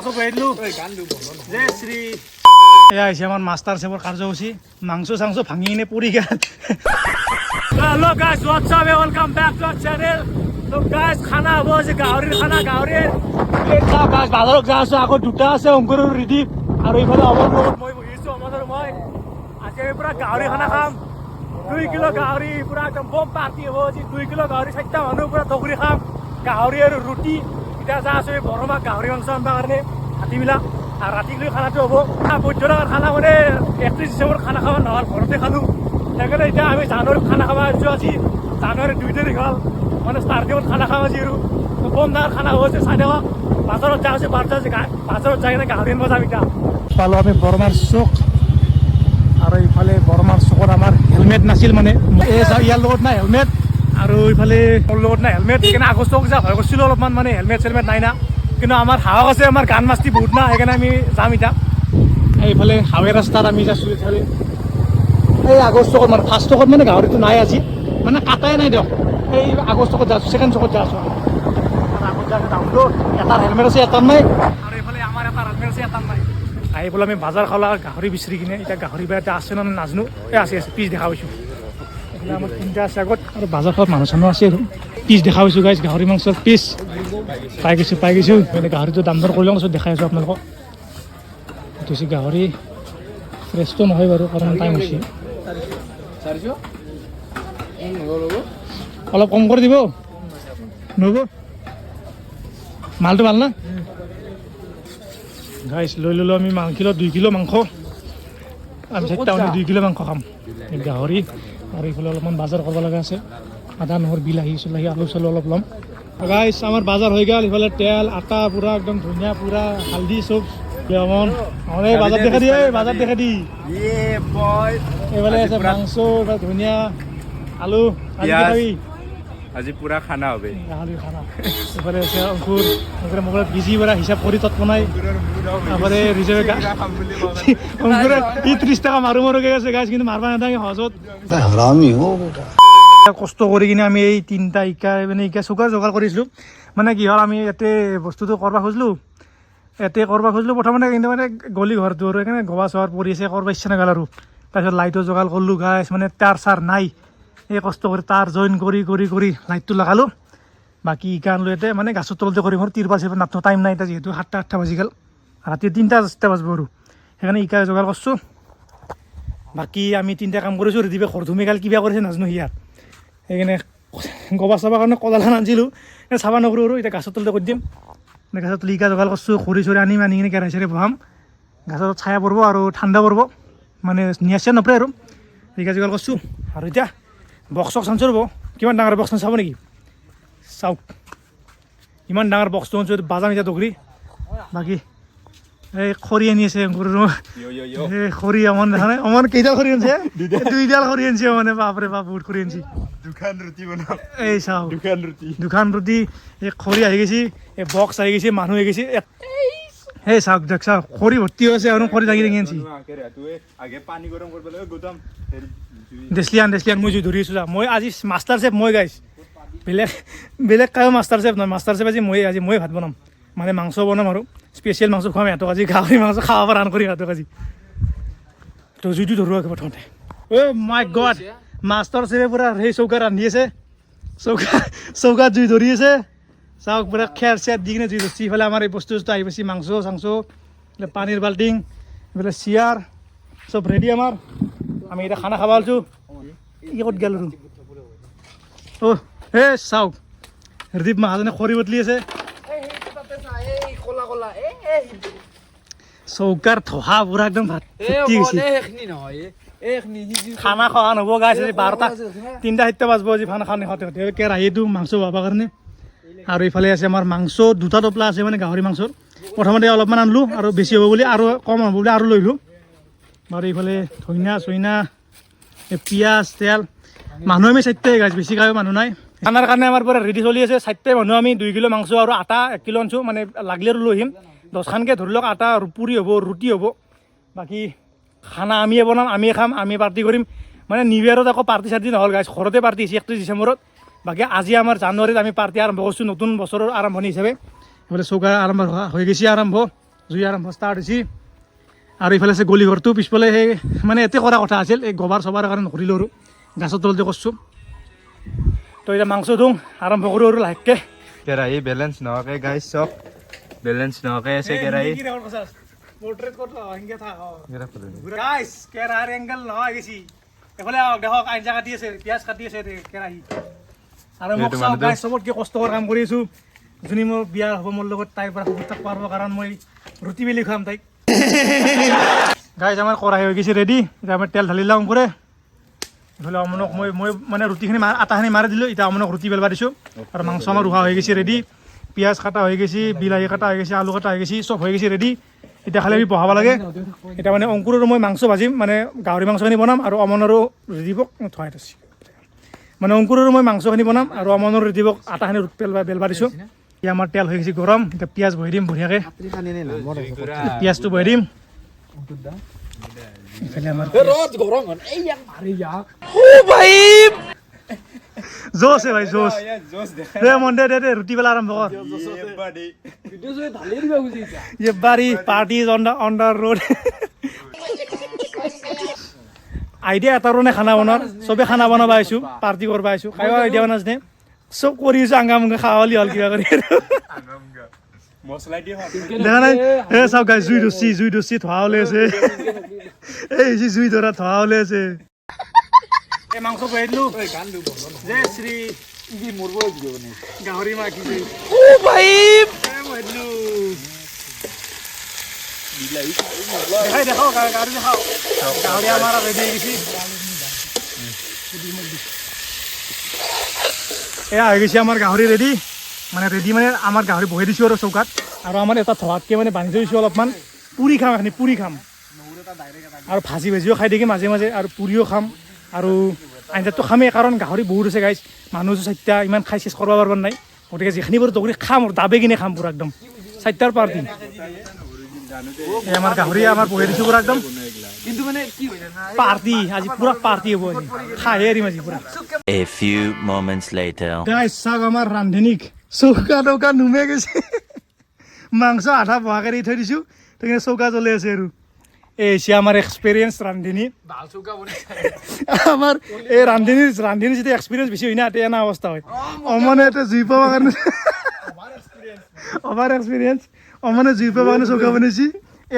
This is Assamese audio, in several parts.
মাংস বহাই দিলোঁ জয় শ্ৰী এয়া হৈছে আমাৰ মাষ্টাৰ চেফৰ কাৰ্যসূচী মাংস চাংস ভাঙি কিনে পৰি গেল hello' guys what's up welcome back to our channel তো গাইজ খানা হ'ব যে গাহৰিৰ খানা গাহৰিৰ গাইজ বাজাৰত যাই আছোঁ আকৌ দুটা আছে অংকুৰ ৰিদীপ আৰু এইফালে অমৰ লগত মই বহিছোঁ অমৰ মই আজি আমি পূৰা গাহৰি খানা খাম 2 কিলো গাহৰি পূৰা একদম বম পাৰ্টি হ'ব আজি 2 কিলো গাহৰি 4টা মানুহ পূৰা দগৰি খাম গাহৰি আৰু ৰুটি এতিয়া যাই আছোঁ এই বৰমাক গাহৰি মাংস আনিবৰ কাৰণে হাতীবিলাক আৰু ৰাতিলৈ খানাটো হ'ব পৰ্যটকৰ খানা মানে 31 ডিচেম্বৰ খানা খাব নহ'ল ঘৰতে খালোঁ সেইকাৰণে এতিয়া আমি জানুৱাৰীত খানা খাব আহিছোঁ আজি জানুৱাৰী 2 তাৰিখ হ'ল মানে ষ্টাৰ্টিঙত খানা খাম আজি আৰু বম ডাঙৰ খানা হৈছে চাই থাকক বাজাৰত যাই আছোঁ বাজাৰত যাই কিনে গাহৰি আনিব যাম এতিয়া পালোঁ আমি বৰমাৰ চুক আৰু ইফালে বৰমাৰ চুকত আমাৰ হেলমেট নাছিল মানে ইয়াৰ লগত নাই হেলমেট আৰু ইফালে মোৰ লগত নাই হেলমেট সেইকাৰণে আগষ্টক যা ভয় কৰিছিলোঁ অলপমান মানে হেলমেট চেলমেট নাই না কিন্তু আমাৰ সাহস আছে আমাৰ গান মাস্তি বহুত না সেইকাৰণে আমি যাম এতিয়া এইফালে হাৱে ৰাস্তাত আমি যাইছোঁ এইফালে এই আগষ্টকত মানে ফাৰ্ষ্ট চকত মানে গাহৰিটো নাই আজি মানে কাটাই নাই দিয়ক এই আগষ্টকত যাইছোঁ ছেকেণ্ড চকত যাই আছোঁ আগত যাই যাওঁতো এটাৰ হেলমেট আছে এটাৰ নাই আৰু এইফালে আমাৰ এটাৰ হেলমেট আছে এটাৰ নাই আহি পেলাই আমি বাজাৰ খালা গাহৰি বিচাৰি কিনে এতিয়া গাহৰি বা এটা আছে নে নাজানো এই আছে পিচ দেখা পাইছোঁ এইফালে আমাৰ 3টা আছে আগত আৰু বাজাৰ খালত মানুহ চানুহ আছে আৰু পিচ দেখা পাইছোঁ গাইজ গাহৰি মাংসৰ পিচ পাই গৈছোঁ মানে গাহৰিটো দাম দৰ কৰি লওঁ পিছত দেখাই আছোঁ আপোনালোকক এইটো হৈছে গাহৰি ফ্ৰেছটো নহয় বাৰু কাৰণ টাইম হৈছে অলপ কম কৰি দিব নহ'ব মালটো ভাল না গাইজ লৈ ল'লোঁ আমি কিলো 2 কিলো মাংস আমি 4টা 2 কিলো মাংস খাম গাহৰি আৰু এইফালে অলপমান বাজাৰ কৰিব লগা আছে আদা নহৰু বিলাহী চিলাহী আলু চালু অলপ ল'ম গাইজ আমাৰ বাজাৰ হৈ গ'ল ইফালে তেল আটা পূৰা একদম ধুনীয়া পূৰা হালধি চব বাজাৰ দেখা দি বাজাৰ দেখা দি এইফালে আছে মাংস এইফালে ধুনীয়া আলু আজি পুৰা খানা হবে গাহৰিৰ খানা এইফালে আছে অংকুৰ মোবাইলত বিজি পৰা হিচাপ কৰি তৎ বনাই তারপরে রিজার্ভে অংকুরে 30 টাকা মারু মারুকে গেছে গাছ কিন্তু মারবা নাথাকে সহজত হারামি ও বেটা কষ্ট কৰি কিনে আমি এই 3টা ইকা মানে ইকা চুকাৰ যোগাৰ কৰিছিলোঁ মানে কি হ'ল আমি ইয়াতে বস্তুটো কৰিব খুজিলোঁ প্ৰথমতে কিন্তু মানে গলি ঘৰটো আৰু সেইকাৰণে গবা চোৱাৰ পৰি আছে কৰিব ইচ্ছা নাগল আৰু তাৰপিছত লাইটৰ যোগাৰ কৰিলোঁ গাছ মানে তাৰ চাৰ নাই এই কষ্ট কৰি তাৰ জইন কৰি লাইটটো লগালোঁ বাকী ইকা আনলোঁ ইয়াতে মানে গাছৰ তলতে কৰিম আৰু তিৰপাল চিৰপাল নাথো টাইম নাই এতিয়া যিহেতু 7টা বাজি গ'ল ৰাতি 3টা বাজিব আৰু সেইকাৰণে ইকা যোগাৰ কৰিছোঁ বাকী আমি 3টা কাম কৰিছোঁ ৰিদিপে ঘৰ ধুমি গাল কিবা কৰিছে নাজানো সিয়াৰ সেইকাৰণে গবা চাবৰ কাৰণে কদালখন আনিছিলোঁ চাবা নকৰোঁ আৰু এতিয়া গাছৰ তলতে কৰি দিম গাছৰ তল ইকা যোগাৰ কৰিছোঁ খৰি চৰি আনি কিনে কেৰাহী চেৰাহী বহাম গাছৰ ছায়া পৰিব আৰু ঠাণ্ডা পৰিব মানে নিয়া চিয়া নপৰে আৰু ইকা যোগাৰ কৰিছোঁ আৰু এতিয়া বক্স চক্স আনিছোঁ ৰ'ব কিমান ডাঙৰ বক্স চাব নেকি চাওক ইমান ডাঙৰ বক্সটো আনিছোঁ বাজাম এতিয়া দগৰি বাকী এই খৰি আনি আছে এই খৰি অমন দেখা নাই অমন কেইডাল খৰি আনিছে 2ডাল খৰি আনিছে মানে বাপৰে বাপ বহুত খৰি আনিছে এই চাওক দুখান ৰুটি এই খৰি আহি গৈছে এই বক্স আহি গৈছে মানুহ আহি গৈছে এই চাওক দেখ চাওক খৰি ভৰ্তি হৈ আছে আৰু খৰি দাঙি আনিছে দেশলিয়ান মই জুই ধৰি আছোঁ মই আজি মাষ্টাৰ চেফ মই গাইছ বেলেগ কায়ো মাষ্টাৰ চেফ নহয় মাষ্টাৰ চেফ আজি মই ভাত বনাম মানে মাংস বনাম আৰু স্পেচিয়েল মাংস খুৱাম সিহঁতক আজি গাহৰি মাংস খাব পৰা আন কৰি সিহঁতক আজি তো জুইটো ধৰোঁ আকৌ প্ৰথমতে অ' মাই গড মাষ্টাৰ চেফে পূৰা সেই চৌকা ৰান্ধি আছে চৌকাত জুই ধৰি আছে চাওক পূৰা খেৰ চেৰ দি কিনে জুই ধৰিছে ইফালে আমাৰ এই বস্তু আহি পাইছে মাংস চাংস এইফালে পানীৰ বাল্টিং এইফালে চিয়াৰ চব ৰেডি আমাৰ আমি এতিয়া খানা খাব আছোঁ ই ক'ত গ'ল আৰু অ' এই চাওক ৰিদীপ মাহাজনে খৰি বদলি আছে চৌকাৰ থহা পুৰা একদম ভাত খানা খোৱা নহ'ব গাইছে 12টা 3টা বাজিব আজি খানা খাওঁ নেখাওঁতে কেৰাহীটো মাংস বহাবৰ কাৰণে আৰু ইফালে আছে আমাৰ মাংস 2টা টোপলা আছে মানে গাহৰি মাংসৰ প্ৰথমতে অলপমান আনিলোঁ আৰু বেছি হ'ব বুলি আৰু কম হ'ব বুলি আৰু লৈলোঁ আৰু ইফালে ধনিয়া চইনা পিঁয়াজ তেল মানুহ আমি 4টাই গাইছ বেছি খাব মানুহ নাই খানাৰ কাৰণে আমাৰ পৰা ৰেডি চলি আছে 4টাই মানুহ আমি 2 কিলো মাংস আৰু আটা 1 কিলো আনিছোঁ মানে লাগিলে আৰু লৈ আহিম 10খানকৈ ধৰি লওক আটা পুৰি হ'ব ৰুটি হ'ব বাকী খানা আমিয়ে বনাম আমিয়ে খাম আমি পাৰ্টি কৰিম মানে নিউ ইয়েৰত আকৌ পাৰ্টি চাৰ্টি নহ'ল গাইছ ঘৰতে পাৰ্টি হৈছে 31 ডিচেম্বৰত বাকী আজি আমাৰ জানুৱাৰীত আমি পাৰ্টি আৰম্ভ কৰিছোঁ নতুন বছৰৰ আৰম্ভণি হিচাপে এইফালে চৌকা আৰম্ভ হৈ গৈছে আৰম্ভ জুই আৰম্ভ ষ্টাৰ্ট হৈছে আৰু ইফালে আছে গলিঘৰটো পিছফালে সেই মানে এতে কৰা কথা আছিল এই গোবৰ চবাৰ কাৰণে নকৰিলোঁ আৰু গাছৰ তলতে কৰিছোঁ তো এতিয়া মাংস ধুওঁ আৰম্ভ কৰোঁ আৰু লাহেকৈ কেৰাহী বেলেঞ্চ নহকে গাইছ চব বেলেঞ্চ নহকে আছে কেৰাহী গাইছ কেৰাহীৰ এংগল নহয় গেছি এইফালে দেখক আঞ্জা কাটি আছে পিঁয়াজ কাটি আছে কেৰাহী আৰু মোক চাওক গাইছ চবতকৈ কষ্টকৰ কাম কৰি আছোঁ যোনে মোৰ বিয়া হ'ব মোৰ লগত তাইৰ পৰা সুবিধা থাকব পাৰিব কাৰণ মই ৰুটি বেলি খুৱাম তাইক গাইছ আমাৰ কেৰাহী হৈ গৈছে ৰেডি এতিয়া আমি তেল ঢালি লওঁ ওপৰে এইফালে অমনক মই মানে ৰুটিখিনি আটাখিনি মাৰি দিলোঁ এতিয়া অমনক ৰুটি বেলবা দিছোঁ আৰু মাংস আমাৰ ৰুহা হৈ গৈছে ৰেডি পিঁয়াজ কাটা হৈ গৈছে বিলাহী কাটা হৈ গৈছে আলু কাটা হৈ গৈছে চব হৈ গৈছে ৰেডি এতিয়া খালি আমি বহাব লাগে এতিয়া মানে অংকুৰৰ মই মাংস ভাজিম মানে গাহৰি মাংসখিনি বনাম আৰু অমনৰো ৰেডিবক থোৱাই থৈছোঁ মানে অংকুৰৰ মই মাংসখিনি বনাম আৰু অমনৰ ৰেডিবক আটাখিনি বেলবা দিছোঁ এতিয়া আমাৰ তেল হৈ গৈছে গৰম এতিয়া পিঁয়াজ বহি দিম বঢ়িয়াকৈ পিঁয়াজটো বহি দিম ইফালে আমাৰ জোচ হে ভাই জোচ দে মন দে ৰুটি বেলা আৰম্ভ কৰ ये बारी party is on the road idea এটাৰো নাই খানা বনোৱাৰ চবে খানা বনাব আহিছোঁ পাৰ্টি কৰিব আহিছোঁ খাব আইডিয়া নাজানে চব কৰি আছোঁ আংগা মুংগা খাৱালি হ'ল কিবা কৰি দেখা নাই এ চাওক গাই জুই ধৰছি ধোৱা ওলাই আছে এই জুই ধৰা ধোৱা ওলাই আছে এই মাংস বহাই দিলোঁ জয় শ্ৰী গাহৰি মাখি দেখাই দেখাও গাহৰি দেখাও গাহৰি আমাৰ ৰেডি হৈ গৈছে এয়া হৈ গৈছে আমাৰ গাহৰি ৰেডি মানে আমাৰ গাহৰি বহাই দিছোঁ আৰু চৌকাত আৰু আমাৰ এটা থোৱাতকৈ মানে বান্ধি থৈছোঁ অলপমান পুৰি খাম এখিনি পুৰি খাম আৰু ভাজি ভাজিও খাই থাকিম মাজে মাজে আৰু পুৰিও খাম আৰু আঞ্জাটো খামেই কাৰণ গাহৰি বহুত আছে গাইছ মানুহ 4টা ইমান খাই চেছ কৰিব পাৰিব নাই গতিকে যিখিনি বাৰু দগৰি খাম আৰু দাবে কিনে খাম পুৰা একদম 4টাৰ পাৰ্টি আমাৰ গাহৰি আমাৰ বহাই দিছোঁ পুৰা একদম পাৰ্টি আজি পুৰা পাৰ্টি হ'ব আজি খাই এৰিম আজি পুৰা A few moments later. গাইছ চাওক আমাৰ ৰান্ধনীক চৌকা টৌকা নুমে গৈছে মাংস আধা বহা কৰি থৈ দিছোঁ সেইকাৰণে চৌকা জ্বলি আছে আৰু এই হৈছে আমাৰ এক্সপিৰিয়েঞ্চ ৰান্ধনী আমাৰ এই ৰান্ধনীৰ যেতিয়া এক্সপিৰিয়েঞ্চ বেছি হয় না তেতিয়া এনে অৱস্থা হয় অমনে এতিয়া জুই পাবৰ কাৰণে অভাৰ এক্সপিৰিয়েঞ্চ অমনে জুই পাবৰ কাৰণে চৌকা বনাইছে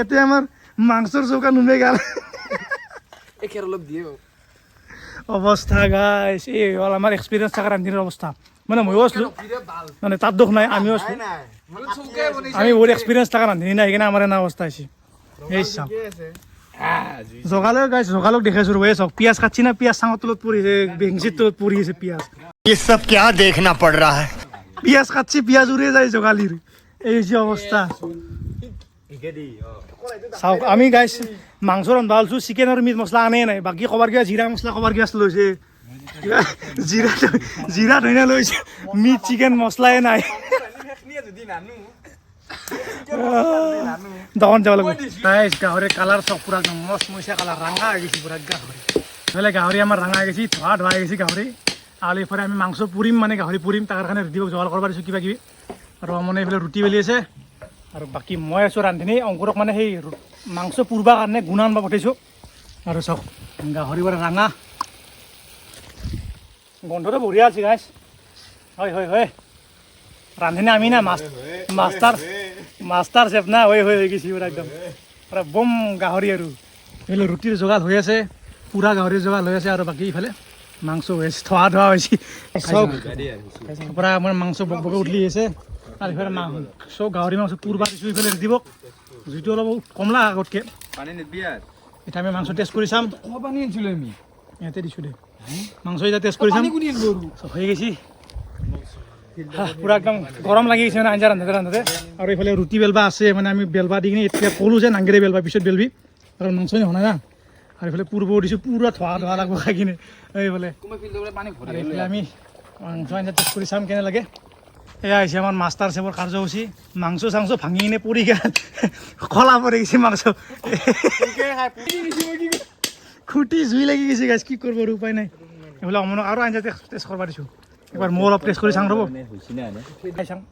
এতিয়া আমাৰ মাংসৰ চৌকা নুমে গাল অৱস্থা গাইছ এই হ'ল আমাৰ এক্সপিৰিয়েঞ্চ থকা ৰান্ধনীৰ অৱস্থা মানে ময়ো আছিলোঁ মানে তাত দুখ নাই আমিও আছিলোঁ আমি বহুত এক্সপিৰিয়েঞ্চ থকা ৰান্ধনী নাই সেইকাৰণে আমাৰ এনে অৱস্থা হৈছে এই চাওক জগালক গাইছ জগালক দেখাইছোঁ ৰ'ব এই চাওক পিঁয়াজ কাটছি না পিঁয়াজ চাঙৰ তলত পৰিছে বেংচিৰ তলত পৰি আছে পিঁয়াজ ये सब क्या देखना पड़ रहा है পিঁয়াজ কাটছি পিঁয়াজ উৰে যায় জগালিৰ এই হৈছে অৱস্থা চাওক আমি গাইছ মাংস ৰন্ধা হ'লছোঁ চিকেন আৰু মিট মছলা আনে নাই বাকী ক'বাৰ কিবা জিৰা মছলা ক'বাৰ কিবা লৈছে কিবা জিৰা ধনিয়া লৈছে মিট চিকেন মছলাই নাই দোকান যাব লাগিব গাইছ গাহৰিৰ কালাৰ চব পুৰা একদম মচমচীয়া কালাৰ ৰঙা হৈ গৈছে পুৰা গাহৰি এইফালে গাহৰি আমাৰ ৰঙা হৈ গৈছে ধোৱা হৈ গৈছে গাহৰি আৰু এইফালে আমি মাংস পুৰিম মানে গাহৰি পুৰিম তাৰ কাৰণে ৰেডি যোগাৰ কৰিব দিছোঁ কিবা কিবি আৰু মানে এইফালে ৰুটি বেলি আছে আৰু বাকী মই আছোঁ ৰান্ধনী অংকুৰক মানে সেই মাংস পুৰবা কাৰণে গুণা আনবা পঠাইছোঁ আৰু চাওক গাহৰি পৰা ৰঙা গন্ধটো বঢ়িয়া আছে গাইছ হয় হয় হয় ৰান্ধনী আমি না মাষ্টাৰ চেফ না হৈ গৈছে পুৰা একদম পুৰা বম গাহৰি আৰু এইফালে ৰুটিৰ যোগাৰ হৈ আছে পুৰা গাহৰিৰ যোগাৰ হৈ আছে আৰু বাকী ইফালে মাংস হৈ আছে ধোৱা হৈছে চব পুৰা আমাৰ মাংস বক বকে উঠলি আছে আৰু ইফালে মাংস গাহৰি মাংস পুৰবা দিছোঁ ইফালে দিবক জুইটো অলপ কমলা আগতকৈ এতিয়া আমি মাংস টেষ্ট কৰি চাম ইয়াতে দিছোঁ দে মাংস এতিয়া টেষ্ট কৰি চাম চব হৈ গৈছে পুৰা একদম গৰম লাগি গৈছে মানে আঞ্জা ৰান্ধোতে আৰু এইফালে ৰুটি বেলবা আছে মানে আমি বেলবা দি কিনে এতিয়া ক'লোঁ যে নাংগেৰে বেলবা পিছত বেলবি কাৰণ মাংস হোৱা নাই না আৰু এইফালে পুৰব দিছোঁ পুৰা ধোৱা লাগব খাই কিনে এইফালে এইফালে আমি মাংস আঞ্জা টেষ্ট কৰি চাম কেনে লাগে এয়া হৈছে আমাৰ মাষ্টাৰ চেফৰ কাৰ্যসূচী মাংস চাংস ভাঙি কিনে পৰি গেল কলা পৰি গৈছে মাংস খুটি জুই লাগি গৈছে গাইছ কি কৰিব আৰু উপায় নাই এইফালে অমনক আৰু আঞ্জা টেষ্ট কৰিব দিছোঁ এবাৰ মই অলপ টেষ্ট কৰি চাওঁ ৰ'ব খাই চাওঁ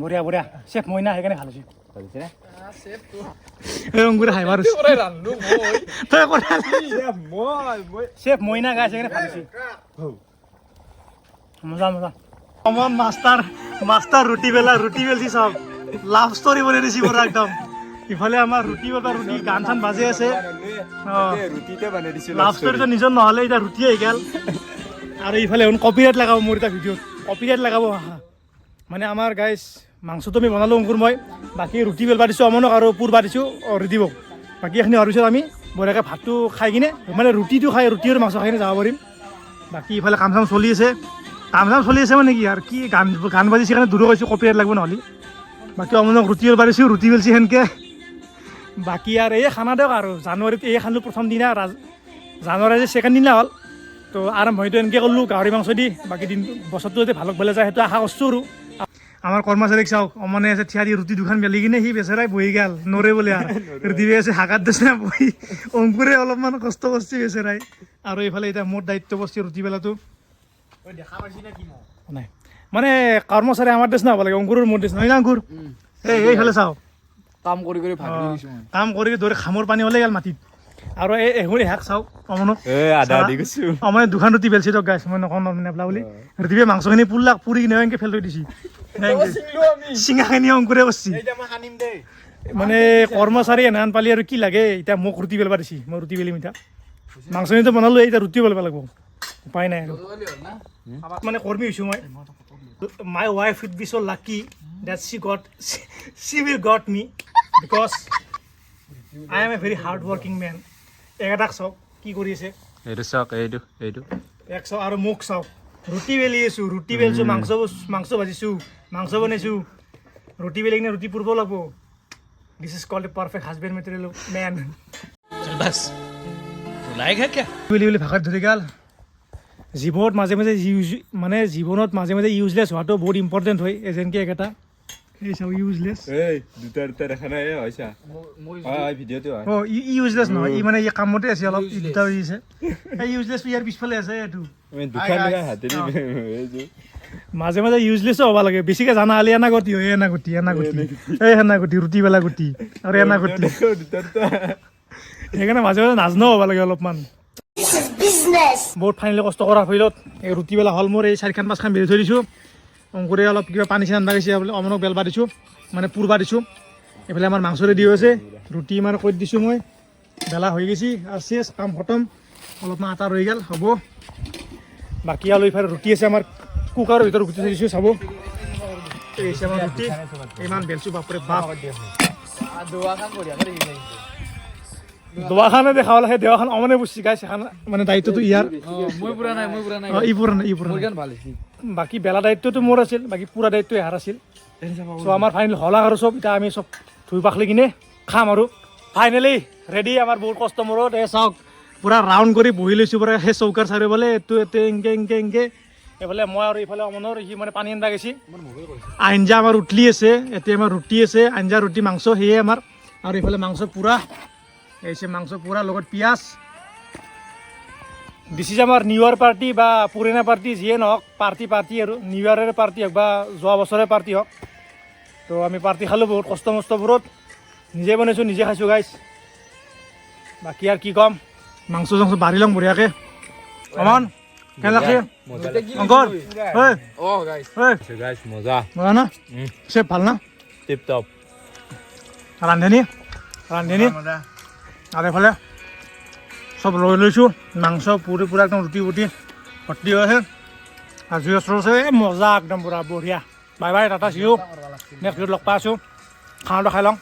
বঢ়িয়া বঢ়িয়া চেফ মইনা সেইকাৰণে ভাল হৈছে এই অংকুৰে হাঁহিব আৰু তই কৰা চেফ মইনা গাইছে সেইকাৰণে ভাল হৈছে মজা মজা অমন মাষ্টাৰ ৰুটি বেলছি চব লাভ ষ্টৰি বনাই দিছি পুৰা একদম ইফালে আমাৰ ৰুটি বেলা ৰুটি গান চান বাজি আছে লাভ ষ্টৰিটো নিজৰ নহ'লে এতিয়া ৰুটি আহি গ'ল আৰু ইফালে কপিৰাইট লগাব মোৰ এটা ভিডিঅ'ত কপিৰাইট লগাব মানে আমাৰ গাইজ মাংসটো আমি বনালোঁ অংকুৰ মই বাকী ৰুটি বেলবা দিছোঁ অমনক আৰু পুৰবা দিছোঁ ৰিদিবক বাকী এইখিনি হোৱাৰ পিছত আমি বঢ়িয়াকৈ ভাতটো খাই কিনে মানে ৰুটিটো খাই ৰুটি আৰু মাংস খাই কিনে যাব পাৰিম বাকী ইফালে কাম চাম চলি আছে মানে কি আৰু কি গান বাজিছে কাৰণে দূৰ কৈছোঁ কপিৰাইট লাগিব নহ'লে বাকী অমনক ৰুটি বেলবা দিছোঁ ৰুটি বেলছি সেনেকৈ বাকী আৰু এই খানা দিয়ক আৰু জানুৱাৰীত এই খালোঁ প্ৰথম দিনা জানুৱাৰী যে ছেকেণ্ড দিনা হ'ল তো আৰম্ভণিটো এনেকৈ কৰিলোঁ গাহৰি মাংস দি বাকী দিন বছৰটো যাতে ভালক বেলে যায় সেইটো আশা কৰিছোঁ আৰু আমাৰ কৰ্মচাৰীক চাওক অমনে আছে থিয়া দি ৰুটি দুখন মেলি কিনে সি বেচেৰাই বহি গ'ল নৰে বোলে আৰু ৰুটি আছে হাকাত দিছে বহি অংকুৰে অলপমান কষ্ট কৰিছে বেচেৰাই আৰু এইফালে এতিয়া মোৰ দায়িত্ব বস্তু ৰুটি বেলাটো নাই মানে কৰ্মচাৰী আমাৰ দেশ নহ'ব লাগে অংকুৰৰ মোৰ দেশ নহয় না অংকুৰ এইফালে চাওক কাম কৰি ধৰি খামৰ পানী হ'লে গ'ল মাটিত আৰু এই শাক চাওক অমনক অমনে দুখন ৰুটি বেলছি দিয়ক গাইছ মই নকওঁ নেপলা বুলি ৰুটিবে মাংসখিনি পুৰি কিনে এনেকৈ ফেল থৈ দিছি চিঙাখিনি অংকুৰে কৰিছি মানে কৰ্মচাৰী এনাহান পালি আৰু কি লাগে এতিয়া মোক ৰুটি বেলবা দিছি মই ৰুটি বেলিম এতিয়া মাংসখিনিতো বনালোঁ এতিয়া ৰুটি বেলবা লাগিব উপায় নাই আৰু মানে কৰ্মী হৈছোঁ মই my wife would be so' lucky that she will got me because I am a very hard working man এটাক চাওক কি কৰি আছে এইটো চাওক এইটো এক চাওক আৰু মোক চাওক ৰুটি বেলি আছোঁ ৰুটি বেলিছোঁ মাংস ভাজিছোঁ মাংস বনাইছোঁ ৰুটি বেলি কিনে ৰুটি পুৰিব লাগিব this is called a perfect husband material man বেলি ভাষাত ধৰি গ'ল জীৱনত মাজে মাজে ইউজলেছ হোৱাটো বহুত ইম্পৰ্টেণ্ট হয় যেনেকৈ একেটা এই চাওক ইউজলেছ দুটা দেখা নাই হৈছে ভিডিঅ'টো ইউজলেছ নহয় ই মানে এই কামতে আছে অলপ দুটা হৈ আছে এই ইউজলেছটো ইয়াৰ পিছফালে আছে এইটো মাজে মাজে ইউজলেছো হ'ব লাগে বেছিকৈ জানা হ'লে এনা গতি হয় এনা গতি ৰুটি বেলা গতি আৰু এনা গতি সেইকাৰণে মাজে মাজে নাজনো হ'ব লাগে অলপমান বহুত ফাইনেলি কষ্ট কৰাৰ ফলত এই ৰুটি বেলা হ'ল মোৰ এই 4-5খান বেলি থৈ দিছোঁ অংকুৰে অলপ কিবা পানী চানী আনবা গৈছে অমনক বেলবা দিছোঁ মানে পুৰবা দিছোঁ এইফালে আমাৰ মাংস ৰেডি হৈছে ৰুটি মানে কৈ দিছোঁ মই বেলা হৈ গৈছে আৰু চেছ কাম খতম অলপমান আটা ৰৈ গ'ল হ'ব বাকী আৰু ইফালে ৰুটি আছে আমাৰ কুকাৰৰ ভিতৰত গুটি থৈ দিছোঁ চাব এই হৈছে আমাৰ ৰুটি ইমান বেলছোঁ বাপৰে বাপ দোৱাখানে দেখাব লাগে দেৱাখান অমনে বুজি গাইছে এখন মানে দায়িত্বটো ইয়াৰ বাকী বেলা দায়িত্বটো মোৰ আছিল বাকী পুৰা দায়িত্ব এহাৰ আছিল চ' আমাৰ ফাইনেল হলাক আৰু চব এতিয়া আমি চব ধুই পাখলি কিনে খাম আৰু ফাইনেলি ৰেডি আমাৰ বহুত কষ্ট মূৰত এই চাওক পুৰা ৰাউণ্ড কৰি বহি লৈছোঁ পুৰা সেই চৌকাৰ চাৰিওফালে এইটো এনকে এইফালে মই আৰু এইফালে অমনৰ সি মানে পানী আনিব গৈছে আঞ্জা আমাৰ উঠলি আছে এতিয়া আমাৰ ৰুটি আছে আঞ্জা ৰুটি মাংস সেয়ে আমাৰ আৰু এইফালে মাংস পুৰা এইছে মাংস পুৰা লগত পিঁয়াজ দিছ ইজ আমাৰ নিউ ইয়েৰ পাৰ্টি বা পুৰণা পাৰ্টি যিয়ে নহওক পাৰ্টি আৰু নিউ ইয়েৰৰে পাৰ্টি হওক বা যোৱা বছৰে পাৰ্টি হওক তো আমি পাৰ্টি খালোঁ বহুত কষ্ট মষ্টবোৰত নিজে বনাইছোঁ নিজে খাইছোঁ গাইছ বাকী আৰু কি ক'ম মাংস চাংস বাঢ়ি ল'ম বঢ়িয়াকৈ অমন কেনে লাগছে অংকৰ মজা ন চেফ ভাল ন টিপ টপ ৰান্ধনি আৰু এইফালে চব লৈ লৈছোঁ মাংস পুৰা একদম ৰুটি ভৰ্তি হৈ আছে আৰু জুই ওচৰত আছে মজা একদম পুৰা বঢ়িয়া বাই টাটা চিও নেক্সট ভিডিঅ'ত লগ পাই আছোঁ খানাটো খাই লওঁ